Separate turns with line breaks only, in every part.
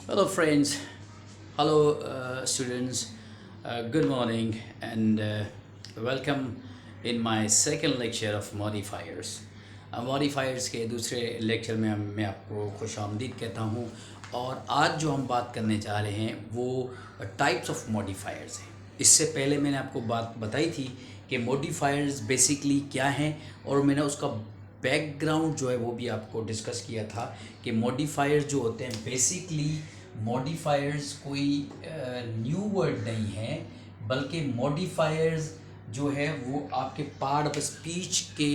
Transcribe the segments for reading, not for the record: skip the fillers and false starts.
Hello, friends. Hello, students. Good morning and welcome in my second lecture of modifiers. Modifiers के दूसरे lecture में मैं आपको खुश आमदीद कहता हूँ। और आज जो हम बात करने जा रहे हैं वो टाइप्स ऑफ मॉडिफायर्स हैं। इससे पहले मैंने आपको बात बताई थी कि मॉडिफायर्स बेसिकली क्या हैं, और मैंने उसका बैकग्राउंड जो है वो भी आपको डिस्कस किया था कि मॉडिफायर्स जो होते हैं बेसिकली मॉडिफायर्स कोई न्यू वर्ड नहीं है, बल्कि मॉडिफायर्स जो है वो आपके पार्ट ऑफ स्पीच के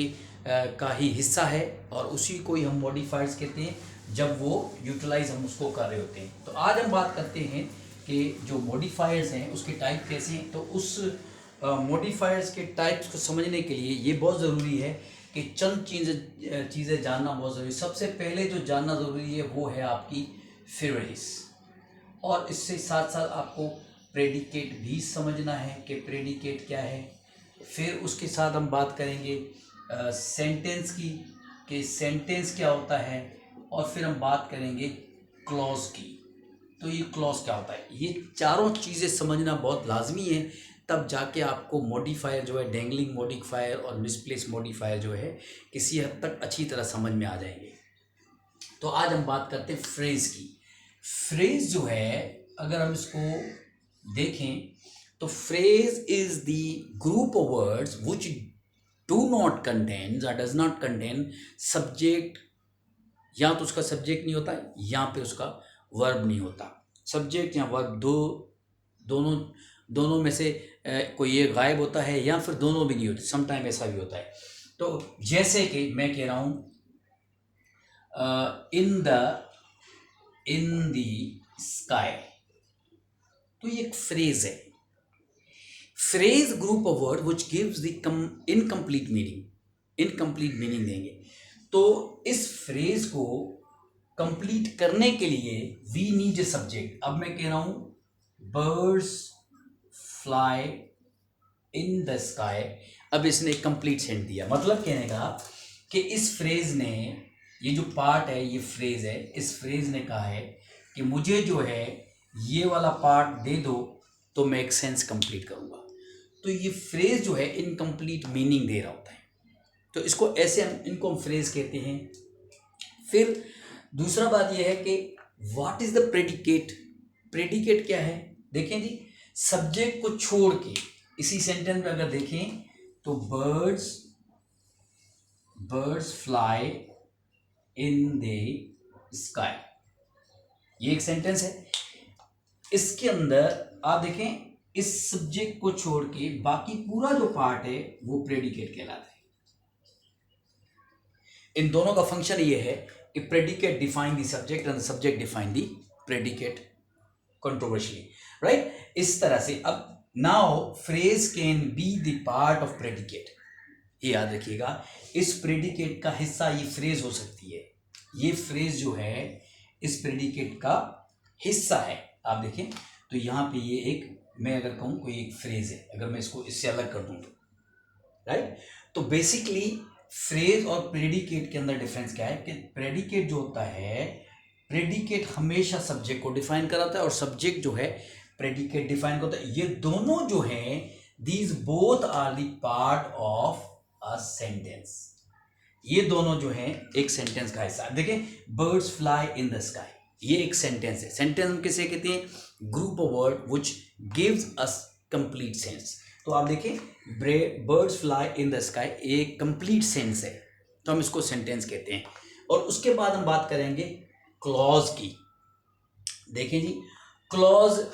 का ही हिस्सा है, और उसी को ही हम मॉडिफायर्स कहते हैं जब वो यूटिलाइज हम उसको कर रहे होते हैं। तो आज हम बात करते हैं कि जो मॉडिफायर्स हैं उसके टाइप कैसे हैं। तो उस मॉडिफायर्स के टाइप्स को समझने के लिए ये बहुत ज़रूरी है कि चंद चीज़ें जानना बहुत ज़रूरी है। सबसे पहले जो जानना ज़रूरी है वो है आपकी फ्रेज, और इससे साथ साथ आपको प्रेडिकेट भी समझना है कि प्रेडिकेट क्या है। फिर उसके साथ हम बात करेंगे सेंटेंस की कि सेंटेंस क्या होता है, और फिर हम बात करेंगे क्लॉज की। तो ये क्लॉज क्या होता है, ये चारों चीज़ें समझना बहुत लाजमी है, तब जाके आपको मॉडिफायर जो है डेंगलिंग मॉडिफायर और मिसप्लेस मॉडिफायर जो है किसी हद तक अच्छी तरह समझ में आ जाएंगे। तो आज हम बात करते हैं फ्रेज की। फ्रेज जो है अगर हम इसको देखें तो phrase is the group of words which do not contain और डज नॉट कंटेन सब्जेक्ट। या तो उसका सब्जेक्ट नहीं होता या फिर उसका वर्ब नहीं होता। सब्जेक्ट या वर्ब दोनों दोनों में से कोई एक गायब होता है, या फिर दोनों भी नहीं होते। समटाइम ऐसा भी होता है। तो जैसे कि मैं कह रहा हूं इन द स्काई, तो ये एक फ्रेज है। Phrase group of word which gives the incomplete meaning देंगे। तो इस फ्रेज को कंप्लीट करने के लिए वी नीड ए सब्जेक्ट। अब मैं कह रहा हूं birds fly in the sky. अब इसने एक कंप्लीट सेंट दिया, मतलब कहने का कि इस फ्रेज ने, ये जो पार्ट है ये फ्रेज है, इस फ्रेज ने कहा है कि मुझे जो है ये वाला पार्ट दे दो तो मैं एक सेंस कंप्लीट करूंगा। तो ये फ्रेज जो है इनकम्प्लीट मीनिंग दे रहा होता है, तो इसको ऐसे इनको हम फ्रेज कहते हैं। फिर दूसरा बात यह है कि what is the predicate. Predicate क्या है, देखें जी, सब्जेक्ट को छोड़ के इसी सेंटेंस में अगर देखें तो birds fly in the sky, ये एक सेंटेंस है। इसके अंदर आप देखें इस सब्जेक्ट को छोड़ के बाकी पूरा जो पार्ट है वो प्रेडिकेट कहलाता है। इन दोनों का फंक्शन ये है कि predicate define the subject and subject define the predicate controversially, right. इस तरह से अब now phrase can be the part of predicate. ये याद रखिएगा, इस प्रेडिकेट का हिस्सा ये फ्रेज हो सकती है। ये फ्रेज जो है इस प्रेडिकेट का हिस्सा है। आप देखें तो यहां पे ये एक, मैं अगर कहूं कोई एक फ्रेज है, अगर मैं इसको इससे अलग कर दूं तो, राइट। तो बेसिकली फ्रेज और प्रेडिकेट के अंदर डिफरेंस क्या है कि प्रेडिकेट जो होता है, प्रेडिकेट हमेशा सब्जेक्ट को डिफाइन कराता है, और सब्जेक्ट जो है प्रेडिकेट डिफाइन करता है। ये दोनों जो हैं these both are the part of a sentence. ये दोनों जो हैं एक सेंटेंस का हिस्सा। देखें birds fly in the sky, ये एक सेंटेंस है। सेंटेंस हम किसे कहते हैं, group of word which gives us complete sense. तो आप देखें birds fly in the sky एक कंप्लीट सेंस है, तो हम इसको सेंटेंस कहते हैं। और उसके बाद हम बात करेंगे क्लॉज की। देखें जी, क्लॉज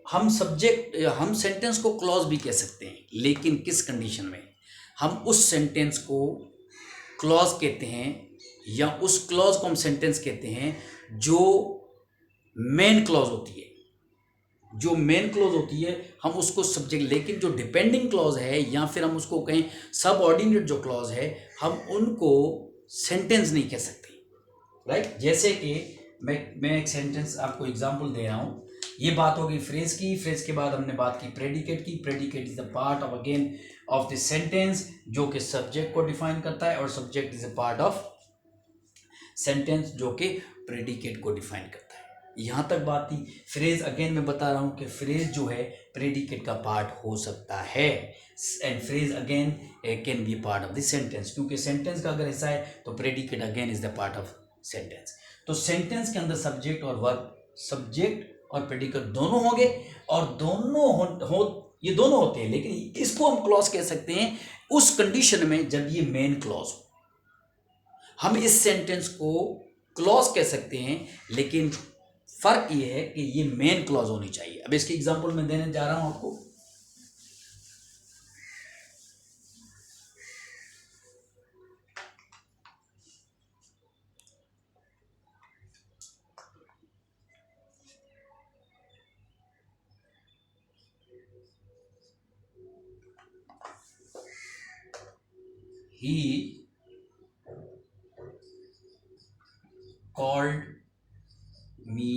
हम सेंटेंस को क्लॉज भी कह सकते हैं, लेकिन किस कंडीशन में हम उस सेंटेंस को क्लॉज कहते हैं, या उस क्लॉज को हम सेंटेंस कहते हैं जो मेन क्लॉज होती है। जो मेन क्लॉज होती है हम उसको सब्जेक्ट, लेकिन जो डिपेंडिंग क्लॉज है या फिर हम उसको कहें सब ऑर्डिनेट जो क्लॉज है, हम उनको सेंटेंस नहीं कह सकते, राइट। जैसे कि मैं एक सेंटेंस आपको एग्जांपल दे रहा हूं। ये बात होगी फ्रेज की। फ्रेज के बाद हमने बात की प्रेडिकेट की। Predicate is the part of again of the sentence जो कि सब्जेक्ट को डिफाइन करता है, और subject is a part of sentence जो कि प्रेडिकेट को डिफाइन करता है। यहाँ तक बात थी। फ्रेज अगेन मैं बता रहा हूँ कि फ्रेज जो है प्रेडिकेट का पार्ट हो सकता है, and phrase again can be part of the sentence, क्योंकि सेंटेंस का अगर हिस्सा है तो predicate again is the part of sentence. तो सेंटेंस के अंदर सब्जेक्ट और वर्ब, सब्जेक्ट और प्रेडिकेट दोनों होंगे, और दोनों ये दोनों होते हैं, लेकिन इसको हम क्लॉज कह सकते हैं उस कंडीशन में जब ये मेन क्लॉज हो। हम इस सेंटेंस को क्लॉज कह सकते हैं, लेकिन फर्क ये है कि ये मेन क्लॉज होनी चाहिए। अब इसकी एग्जांपल मैं देने जा रहा हूं आपको। He called me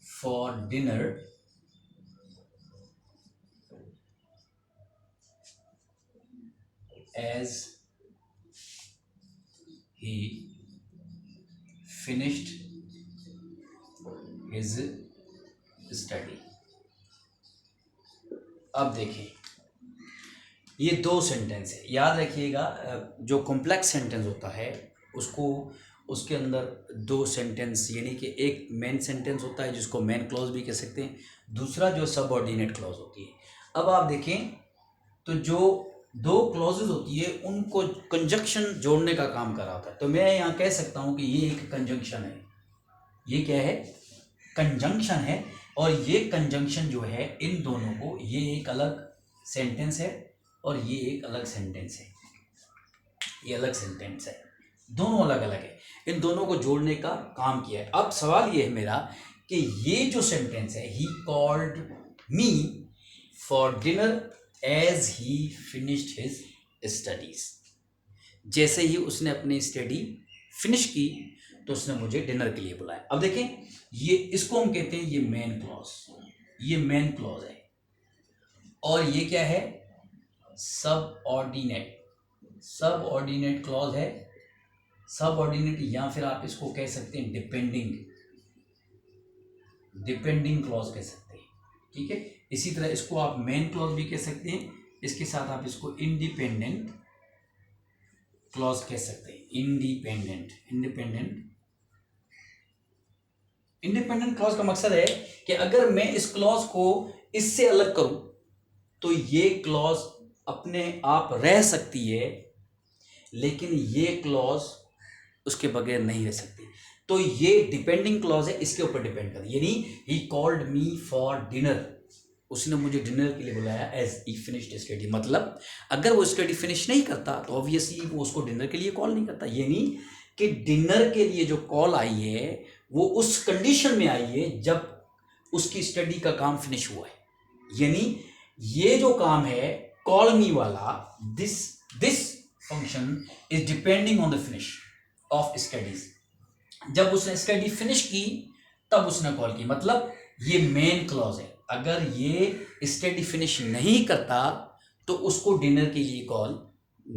for dinner as he finished his study। अब देखें, ये दो सेंटेंस है, याद रखिएगा। जो कॉम्प्लेक्स सेंटेंस होता है उसको, उसके अंदर दो सेंटेंस, यानी कि एक मेन सेंटेंस होता है जिसको मेन क्लॉज भी कह सकते हैं, दूसरा जो सबऑर्डिनेट क्लॉज होती है। अब आप देखें तो जो दो क्लॉजेज होती है उनको कंजंक्शन जोड़ने का काम कर रहा होता है। तो मैं यहाँ कह सकता हूँ कि ये एक कंजंक्शन है, ये क्या है, कंजंक्शन है, और ये कंजंक्शन जो है इन दोनों को, ये एक अलग सेंटेंस है और ये एक अलग सेंटेंस है, ये अलग सेंटेंस है, दोनों अलग अलग है, इन दोनों को जोड़ने का काम किया है। अब सवाल ये है मेरा कि ये जो सेंटेंस है, he called me for dinner as he finished his studies, जैसे ही उसने अपनी स्टडी फिनिश की तो उसने मुझे डिनर के लिए बुलाया। अब देखें, ये इसको हम कहते हैं ये मेन क्लॉज, ये मेन क्लॉज है, और ये क्या है, सबऑर्डिनेट, सबऑर्डिनेट क्लॉज है, सबऑर्डिनेट, या फिर आप इसको कह सकते हैं डिपेंडिंग, डिपेंडिंग क्लॉज कह सकते हैं, ठीक है। इसी तरह इसको आप मेन क्लॉज भी कह सकते हैं, इसके साथ आप इसको इंडिपेंडेंट क्लॉज कह सकते हैं, इंडिपेंडेंट, इंडिपेंडेंट, इंडिपेंडेंट क्लॉज का मकसद है कि अगर मैं इस क्लॉज को इससे अलग करूं तो ये क्लॉज अपने आप रह सकती है, लेकिन ये क्लॉज उसके बगैर नहीं रह सकती। तो ये डिपेंडिंग क्लॉज है, इसके ऊपर डिपेंड कर, यानी ही कॉल्ड मी फॉर डिनर, उसने मुझे डिनर के लिए बुलाया एज ही फिनिश्ड स्टडी। मतलब अगर वो स्टडी फिनिश नहीं करता तो ऑब्वियसली वो उसको डिनर के लिए कॉल नहीं करता, यानी कि डिनर के लिए जो कॉल आई है वो उस कंडीशन में आई है जब उसकी स्टडी का काम फिनिश हुआ है। यानी ये जो काम है कॉल मी वाला, this function is depending on the finish off studies. जब उसने स्टडी फिनिश की तब उसने कॉल की, मतलब ये मेन क्लॉज है। अगर ये स्टडी फिनिश नहीं करता तो उसको डिनर के लिए कॉल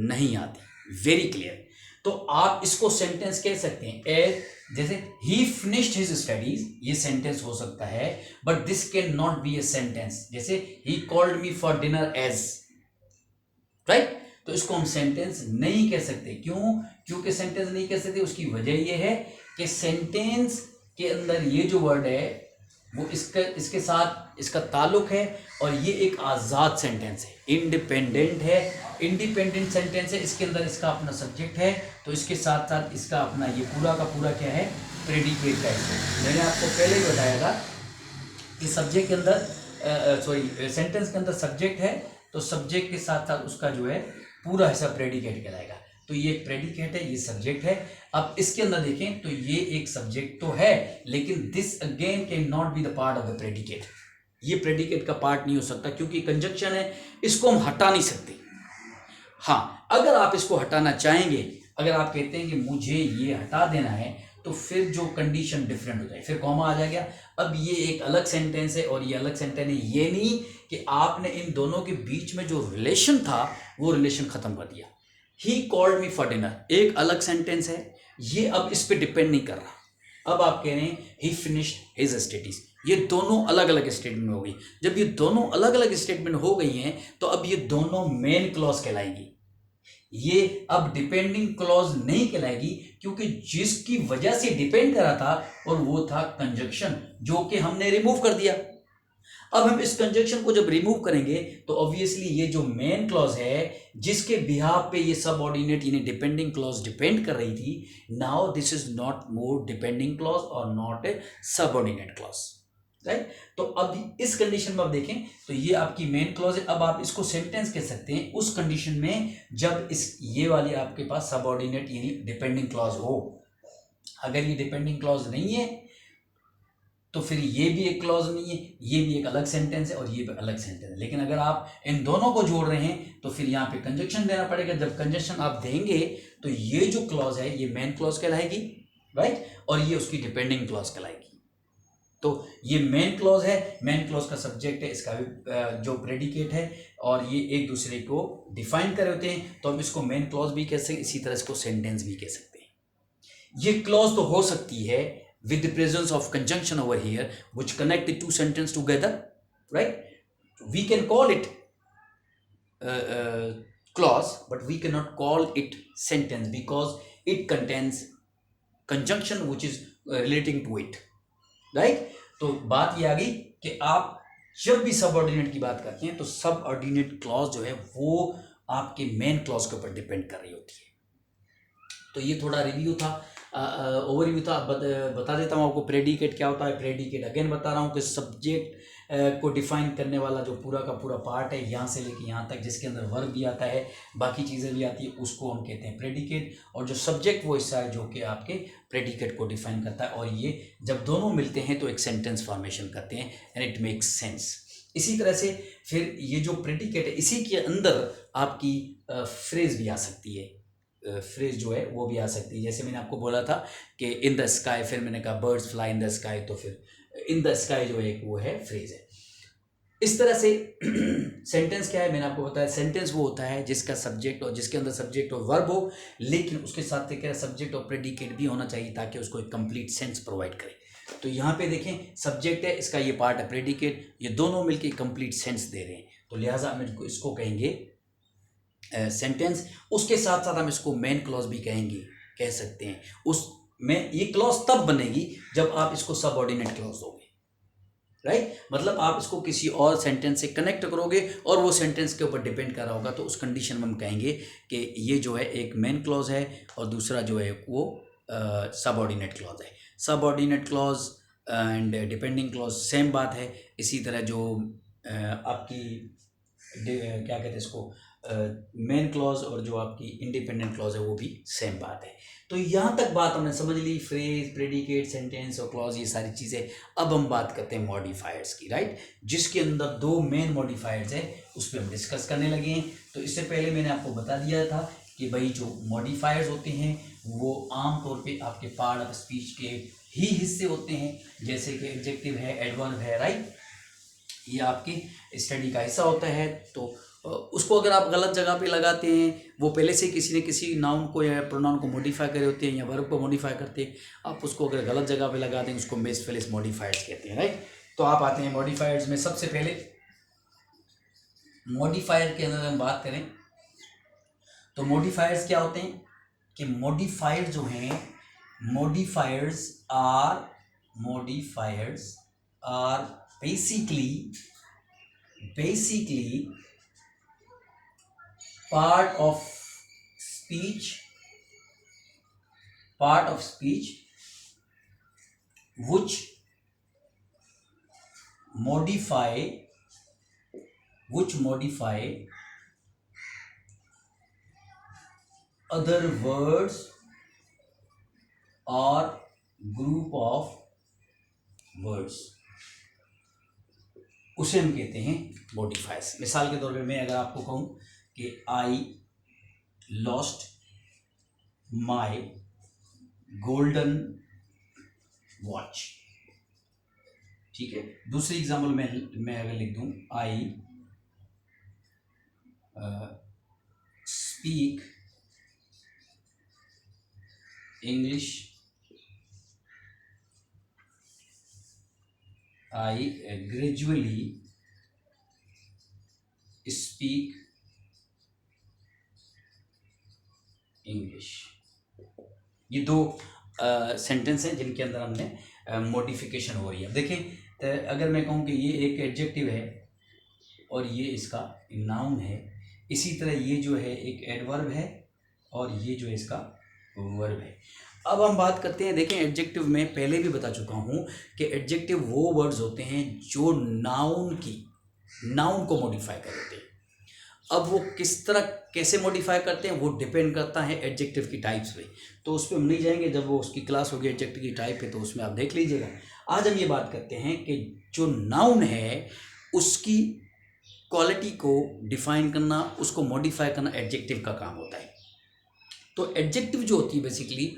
नहीं आती। Very clear. तो आप इसको सेंटेंस कह सकते हैं एज, जैसे ही फिनिश्ड हिज स्टडीज, ये सेंटेंस हो सकता है, but this can not be a sentence. जैसे ही called me for dinner as, right, तो इसको हम सेंटेंस नहीं कह सकते। क्यों? क्योंकि सेंटेंस नहीं कह सकते, उसकी वजह यह है कि सेंटेंस के अंदर ये जो वर्ड है वो इसके साथ इसका ताल्लुक है, और ये एक आज़ाद सेंटेंस है, इंडिपेंडेंट है, इंडिपेंडेंट सेंटेंस है। इसके अंदर इसका अपना सब्जेक्ट है, तो इसके साथ साथ इसका अपना ये पूरा का पूरा क्या है, प्रेडिकेट का हिस्सा। मैंने आपको पहले ही बताया था कि सब्जेक्ट के अंदर सेंटेंस के अंदर सब्जेक्ट है, तो सब्जेक्ट के साथ साथ उसका जो है पूरा हिस्सा प्रेडिकेट कहलाएगा। तो ये प्रेडिकेट है, ये सब्जेक्ट है। अब इसके अंदर देखें तो ये एक सब्जेक्ट तो है, लेकिन this again can not B the part of the predicate. ये प्रेडिकेट का पार्ट नहीं हो सकता क्योंकि कंजंक्शन है, इसको हम हटा नहीं सकते। हाँ, अगर आप इसको हटाना चाहेंगे, अगर आप कहते हैं कि मुझे ये हटा देना है, तो फिर जो कंडीशन डिफरेंट हो जाए, फिर कॉमा आ जाएगा। अब ये एक अलग सेंटेंस है और ये अलग सेंटेंस है, ये नहीं कि आपने इन दोनों के बीच में जो रिलेशन था वो रिलेशन खत्म कर दिया। ही कॉल्ड मी फॉर डिनर एक अलग सेंटेंस है, ये अब इस पर डिपेंड नहीं कर रहा, अब आप कह रहे हैं ही फिनिश्ड हिज स्टडीज, ये दोनों अलग अलग स्टेटमेंट हो गई। जब ये दोनों अलग अलग स्टेटमेंट हो गई हैं तो अब ये दोनों मेन क्लॉज कहलाएगी। ये अब डिपेंडिंग क्लॉज नहीं कहलाएगी, क्योंकि जिसकी वजह से डिपेंड करा था और वो था कंजक्शन, जो कि हमने रिमूव कर दिया। अब हम इस कंजक्शन को जब रिमूव करेंगे तो ऑब्वियसली ये जो मेन क्लॉज है जिसके बिहाफ पे ये सबऑर्डिनेट यानी डिपेंडिंग क्लॉज डिपेंड कर रही थी, now this is not more depending clause और not a subordinate clause, right. तो अब इस कंडीशन में आप देखें तो ये आपकी मेन क्लॉज है। अब आप इसको सेंटेंस कह सकते हैं उस कंडीशन में जब इस ये वाली आपके पास सबऑर्डिनेट यानी डिपेंडिंग क्लॉज हो। अगर ये डिपेंडिंग क्लॉज नहीं है तो फिर ये भी एक क्लॉज नहीं है, ये भी एक अलग सेंटेंस है और ये भी अलग सेंटेंस है। लेकिन अगर आप इन दोनों को जोड़ रहे हैं तो फिर यहाँ पे कंजक्शन देना पड़ेगा। जब कंजक्शन आप देंगे तो ये जो क्लॉज है ये मेन क्लॉज कहलाएगी, राइट, और ये उसकी डिपेंडिंग क्लॉज कहलाएगी। तो ये मेन क्लॉज है, मेन क्लॉज का सब्जेक्ट है, इसका भी जो प्रेडिकेट है, और ये एक दूसरे को डिफाइन कर होते हैं, तो हम इसको मेन क्लॉज भी कह सकते हैं, इसी तरह इसको सेंटेंस भी कह सकते हैं। ये क्लॉज तो हो सकती है with the presence of conjunction over here which connect the two sentences together, right? We can call it clause, but we cannot call it sentence because it contains conjunction which is relating to it, right? तो बात ये आ गई कि आप जब भी subordinate की बात करते हैं तो सबऑर्डिनेट क्लॉज जो है वो आपके मेन क्लॉज के ऊपर डिपेंड कर रही होती है। तो ये थोड़ा रिव्यू था, ओवरव्यू था। बता देता हूँ आपको प्रेडिकेट क्या होता है। प्रेडिकेट अगेन बता रहा हूँ कि सब्जेक्ट को डिफाइन करने वाला जो पूरा का पूरा पार्ट है यहाँ से लेके यहाँ तक, जिसके अंदर वर्ब भी आता है, बाकी चीज़ें भी आती है, उसको हम कहते हैं प्रेडिकेट। और जो सब्जेक्ट वो हिस्सा है जो कि आपके प्रेडिकेट को डिफाइन करता है, और ये जब दोनों मिलते हैं तो एक सेंटेंस फॉर्मेशन करते हैं एंड इट मेक्स सेंस। इसी तरह से फिर ये जो प्रेडिकेट है इसी के अंदर आपकी फ्रेज भी आ सकती है, फ्रेज जो है वो भी आ सकती है। जैसे मैंने आपको बोला था कि इन द स्काई, फिर मैंने कहा birds fly in the sky, तो फिर इन द स्काई जो है एक वो है फ्रेज है। इस तरह से सेंटेंस क्या है मैंने आपको बताया। सेंटेंस वो होता है जिसका सब्जेक्ट और जिसके अंदर सब्जेक्ट और वर्ब हो, लेकिन उसके साथ क्या सब्जेक्ट और प्रेडिकेट भी होना चाहिए ताकि उसको एक कंप्लीट सेंस प्रोवाइड करे। तो यहाँ पे देखें सब्जेक्ट है, इसका ये पार्ट है प्रेडिकेट, ये दोनों मिलकर कंप्लीट सेंस दे रहे हैं, तो लिहाजा हम इसको कहेंगे सेंटेंस। उसके साथ साथ हम इसको मेन क्लॉज भी कहेंगे, कह सकते हैं। उस में ये क्लॉज तब बनेगी जब आप इसको सबऑर्डिनेट क्लॉज दोगे, राइट। मतलब आप इसको किसी और सेंटेंस से कनेक्ट करोगे और वो सेंटेंस के ऊपर डिपेंड कर रहा होगा, तो उस कंडीशन में हम कहेंगे कि ये जो है एक मेन क्लॉज है और दूसरा जो है वो सबऑर्डिनेट क्लॉज है। Subordinate clause and depending clause same बात है। इसी तरह जो आपकी क्या कहते हैं इसको मेन क्लॉज और जो आपकी इंडिपेंडेंट क्लॉज है वो भी सेम बात है। तो यहाँ तक बात हमने समझ ली, फ्रेज, प्रेडिकेट, सेंटेंस और क्लॉज, ये सारी चीज़ें। अब हम बात करते हैं मॉडिफायर्स की, राइट, जिसके अंदर दो मेन मॉडिफायर्स है उस पर हम डिस्कस करने लगे हैं। तो इससे पहले मैंने आपको बता दिया था कि भाई जो मॉडिफायर्स होते हैं वो आमतौर पर आपके पार्ट ऑफ स्पीच के ही हिस्से होते हैं, जैसे कि एडजेक्टिव है, एडवर्ब है, राइट, ये आपकी स्टडी का हिस्सा होता है। तो उसको अगर आप गलत जगह पे लगाते हैं, वो पहले से किसी ने किसी नाउन को या प्रोनाउन को मॉडिफाई करे होते हैं या वर्ब को मॉडिफाई करते हैं, आप उसको अगर गलत जगह पे लगा दें उसको मिसप्लेस मॉडिफायर्स कहते हैं, राइट। तो आप आते हैं मॉडिफायर्स में। सबसे पहले मॉडिफायर के अंदर हम बात करें तो मॉडिफायर्स क्या होते हैं कि मॉडिफायर जो हैं, modifiers are basically part of speech which modify other words or group of words, उसे हम कहते हैं मॉडिफायर्स। मिसाल के तौर पे मैं अगर आपको कहूं कि I lost my golden watch, ठीक है। दूसरी एग्जाम्पल मैं अगर लिख दूं I speak English I gradually speak English. ये दो सेंटेंस हैं जिनके अंदर हमने मॉडिफिकेशन हो रही है। देखें, अगर मैं कहूँ कि ये एक एडजेक्टिव है और ये इसका नाउन है, इसी तरह ये जो है एक एडवर्ब है और ये जो है इसका वर्ब है। अब हम बात करते हैं, देखें एडजेक्टिव में पहले भी बता चुका हूँ कि एडजेक्टिव वो वर्ड्स होते हैं जो नाउन को मॉडिफाई करते हैं। अब वो किस तरह कैसे मॉडिफाई करते हैं वो डिपेंड करता है एडजेक्टिव की टाइप्स पे, तो उस पर हम नहीं जाएंगे, जब वो उसकी क्लास होगी एडजेक्टिव की टाइप है तो उसमें आप देख लीजिएगा। आज हम ये बात करते हैं कि जो नाउन है उसकी क्वालिटी को डिफाइन करना, उसको मॉडिफाई करना एडजेक्टिव का काम होता है। तो एडजेक्टिव जो होती है बेसिकली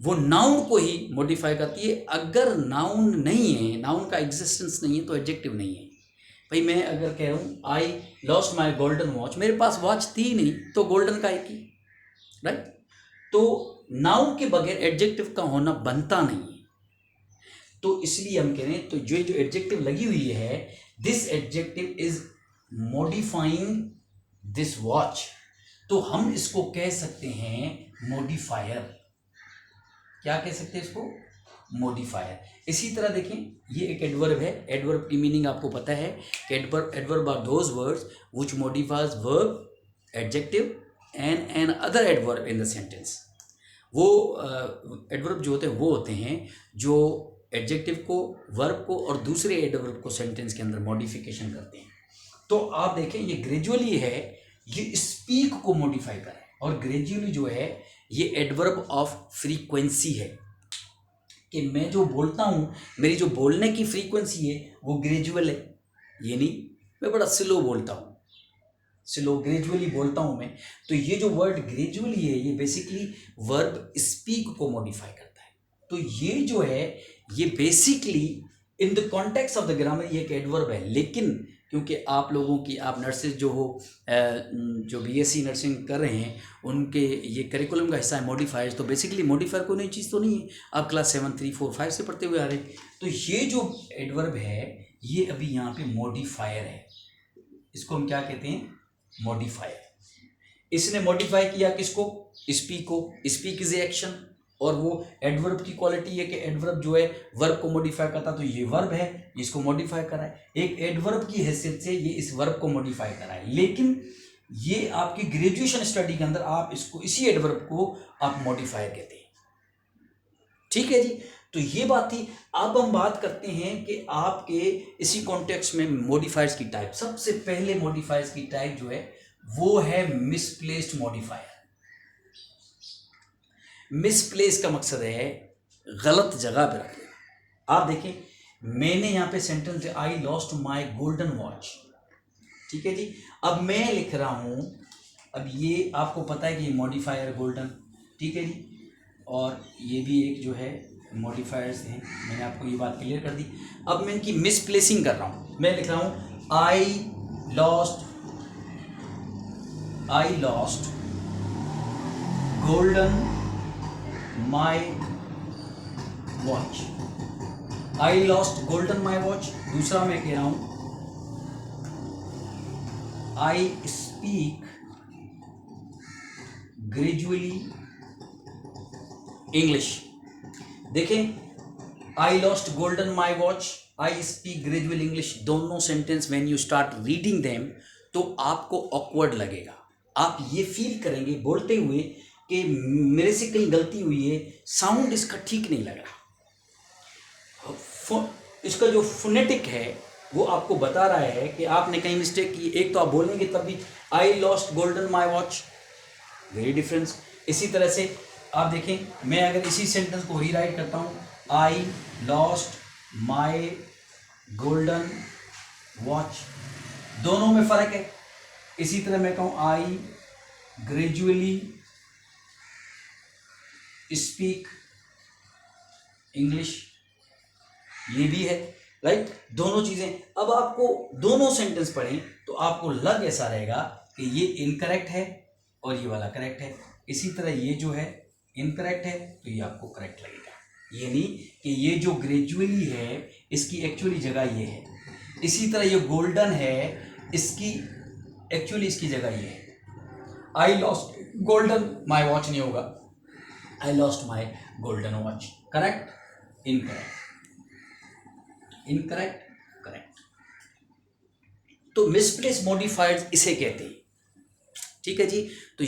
वो नाउन को ही मॉडिफाई करती है। अगर नाउन नहीं है, नाउन का एग्जिस्टेंस नहीं है तो एडजेक्टिव नहीं है। भाई मैं अगर कह रहा हूँ I lost my golden watch, मेरे पास वॉच थी नहीं तो गोल्डन का एक ही, राइट। तो नाउन के बगैर एडजेक्टिव का होना बनता नहीं है, तो इसलिए हम कह रहे हैं तो जो एडजेक्टिव लगी हुई है, this adjective is modifying this watch, तो हम इसको कह सकते हैं मॉडिफायर। क्या कह सकते हैं इसको? मॉडिफायर। इसी तरह देखें, ये एक एडवर्ब है। एडवर्ब की मीनिंग आपको पता है कि adverb are those words which modifies verb, adjective and other adverb in the sentence. वो एडवर्ब जो होते हैं वो होते हैं जो एडजेक्टिव को, वर्ब को और दूसरे एडवर्ब को सेंटेंस के अंदर मॉडिफिकेशन करते हैं। तो आप देखें ये ग्रेजुअली है, ये स्पीक को मॉडिफाई कर रहा है, और ग्रेजुअली जो है ये एडवर्ब ऑफ फ्रीक्वेंसी है कि मैं जो बोलता हूँ, मेरी जो बोलने की फ्रीक्वेंसी है वो ग्रेजुअल है। ये नहीं मैं बड़ा स्लो बोलता हूँ, स्लो ग्रेजुअली बोलता हूँ मैं। तो ये जो वर्ड ग्रेजुअली है ये बेसिकली वर्ब स्पीक को मॉडिफाई करता है। तो ये जो है ये basically in the context of the grammar ये एक एडवर्ब है। लेकिन क्योंकि आप लोगों की, आप नर्सेज जो हो, जो बीएससी नर्सिंग कर रहे हैं, उनके ये करिकुलम का हिस्सा है मॉडिफायर्स, तो बेसिकली मॉडिफायर कोई नई चीज़ तो नहीं है, आप क्लास 7, 3, 4, 5 से पढ़ते हुए आ रहे हैं। तो ये जो एडवर्ब है ये अभी यहाँ पे मॉडिफायर है, इसको हम क्या कहते हैं? मॉडिफायर। इसने मॉडिफाई किया किसको? स्पीक को। स्पीक इज एक्शन, और वो एडवर्ब की क्वालिटी है कि एडवर्ब जो है वर्ब को मॉडिफाई करता, तो ये वर्ब है, इसको मॉडिफाई करा है। एक एडवर्ब की हैसियत से ये इस वर्ब को मॉडिफाई करा है। लेकिन ये आपकी ग्रेजुएशन स्टडी के अंदर आप इसको, इसी एडवर्ब को आप मॉडिफायर कहते हैं। ठीक है जी, तो ये बात थी। अब हम बात करते हैं कि आपके इसी कॉन्टेक्स्ट में मॉडिफायर्स की टाइप। सबसे पहले मॉडिफायर्स की टाइप जो है वो है मिसप्लेस्ड मॉडिफायर। मिसप्लेस का मकसद है गलत जगह पे रख देना। आप देखें, मैंने यहाँ पे सेंटेंस है I lost my golden watch. ठीक है जी, अब मैं लिख रहा हूँ, अब ये आपको पता है कि ये मॉडिफायर गोल्डन, ठीक है जी, और ये भी एक जो है मॉडिफायर्स हैं, मैंने आपको ये बात क्लियर कर दी। अब मैं इनकी मिसप्लेसिंग कर रहा हूँ। मैं लिख रहा हूँ आई lost golden my watch. I lost golden my watch. दूसरा मैं कह रहा हूं आई स्पीक ग्रेजुअली इंग्लिश। देखें, I lost golden my watch, I speak gradual English, दोनों sentence when you start reading them तो आपको ऑकवर्ड लगेगा। आप ये फील करेंगे बोलते हुए कि मेरे से कहीं गलती हुई है, साउंड इसका ठीक नहीं लग रहा। इसका जो फोनेटिक है वो आपको बता रहा है कि आपने कहीं मिस्टेक की। एक तो आप बोलेंगे तब भी आई lost golden my watch, very difference. इसी तरह से आप देखें, मैं अगर इसी सेंटेंस को रीराइट करता हूँ I lost my golden watch, दोनों में फर्क है। इसी तरह मैं कहूँ आई ग्रेजुअली स्पीक इंग्लिश, ये भी है, राइट। दोनों चीजें, अब आपको दोनों सेंटेंस पढ़ें तो आपको लग ऐसा रहेगा कि ये इनकरेक्ट है और ये वाला करेक्ट है। इसी तरह ये जो है इनकरेक्ट है तो ये आपको करेक्ट लगेगा। यानी कि ये जो ग्रेजुअली है इसकी एक्चुअली जगह ये है। इसी तरह ये गोल्डन है, इसकी एक्चुअली इसकी जगह ये है। आई लॉस्ट गोल्डन माई वॉच नहीं होगा, I lost my golden watch. Correct, incorrect, incorrect, correct. तो मिसप्लेस मॉडिफायर्स इसे कहते हैं। ठीक है जी। तो